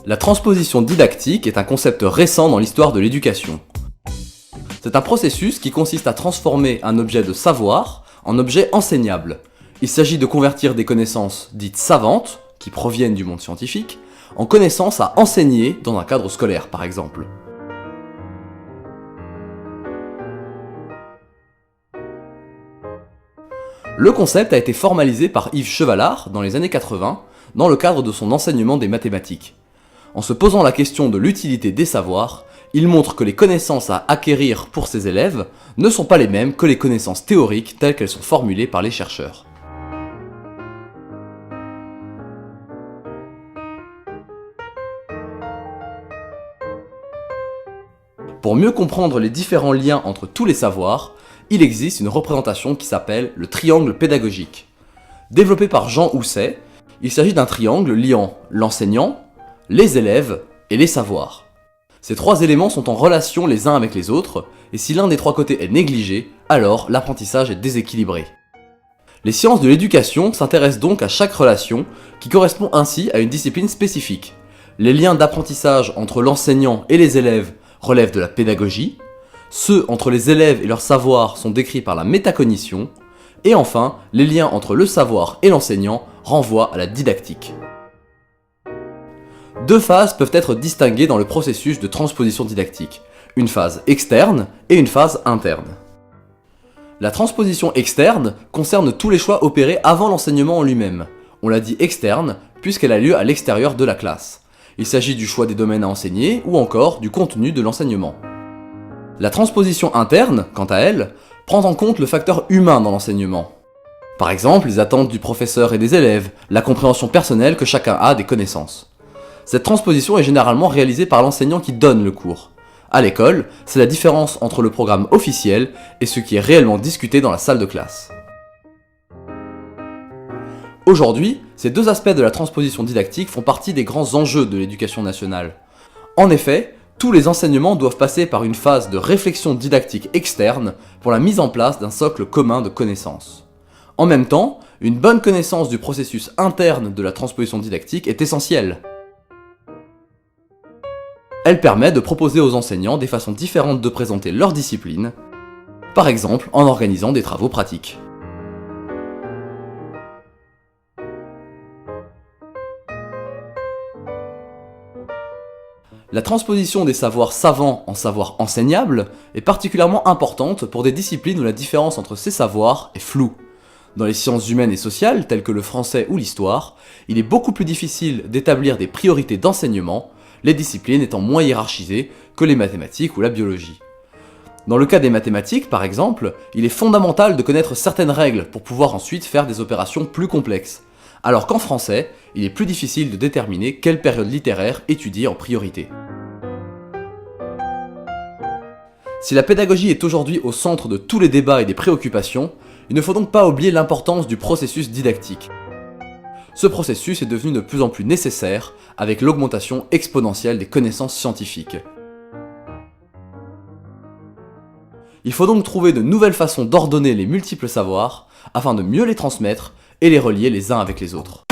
La transposition didactique est un concept récent dans l'histoire de l'éducation. C'est un processus qui consiste à transformer un objet de savoir en objet enseignable. Il s'agit de convertir des connaissances dites savantes, qui proviennent du monde scientifique, en connaissances à enseigner dans un cadre scolaire par exemple. Le concept a été formalisé par Yves Chevalard dans les années 80 dans le cadre de son enseignement des mathématiques. En se posant la question de l'utilité des savoirs, il montre que les connaissances à acquérir pour ses élèves ne sont pas les mêmes que les connaissances théoriques telles qu'elles sont formulées par les chercheurs. Pour mieux comprendre les différents liens entre tous les savoirs, il existe une représentation qui s'appelle le triangle pédagogique. Développé par Jean Housset, il s'agit d'un triangle liant l'enseignant, les élèves et les savoirs. Ces trois éléments sont en relation les uns avec les autres, et si l'un des trois côtés est négligé, alors l'apprentissage est déséquilibré. Les sciences de l'éducation s'intéressent donc à chaque relation, qui correspond ainsi à une discipline spécifique. Les liens d'apprentissage entre l'enseignant et les élèves relèvent de la pédagogie, ceux entre les élèves et leur savoir sont décrits par la métacognition, et enfin, les liens entre le savoir et l'enseignant renvoient à la didactique. Deux phases peuvent être distinguées dans le processus de transposition didactique, une phase externe et une phase interne. La transposition externe concerne tous les choix opérés avant l'enseignement en lui-même. On l'a dit externe puisqu'elle a lieu à l'extérieur de la classe. Il s'agit du choix des domaines à enseigner ou encore du contenu de l'enseignement. La transposition interne, quant à elle, prend en compte le facteur humain dans l'enseignement. Par exemple, les attentes du professeur et des élèves, la compréhension personnelle que chacun a des connaissances. Cette transposition est généralement réalisée par l'enseignant qui donne le cours. À l'école, c'est la différence entre le programme officiel et ce qui est réellement discuté dans la salle de classe. Aujourd'hui, ces deux aspects de la transposition didactique font partie des grands enjeux de l'éducation nationale. En effet, tous les enseignements doivent passer par une phase de réflexion didactique externe pour la mise en place d'un socle commun de connaissances. En même temps, une bonne connaissance du processus interne de la transposition didactique est essentielle. Elle permet de proposer aux enseignants des façons différentes de présenter leur discipline, par exemple en organisant des travaux pratiques. La transposition des savoirs savants en savoirs enseignables est particulièrement importante pour des disciplines où la différence entre ces savoirs est floue. Dans les sciences humaines et sociales, telles que le français ou l'histoire, il est beaucoup plus difficile d'établir des priorités d'enseignement, les disciplines étant moins hiérarchisées que les mathématiques ou la biologie. Dans le cas des mathématiques, par exemple, il est fondamental de connaître certaines règles pour pouvoir ensuite faire des opérations plus complexes, alors qu'en français, il est plus difficile de déterminer quelle période littéraire étudier en priorité. Si la pédagogie est aujourd'hui au centre de tous les débats et des préoccupations, il ne faut donc pas oublier l'importance du processus didactique. Ce processus est devenu de plus en plus nécessaire avec l'augmentation exponentielle des connaissances scientifiques. Il faut donc trouver de nouvelles façons d'ordonner les multiples savoirs afin de mieux les transmettre et les relier les uns avec les autres.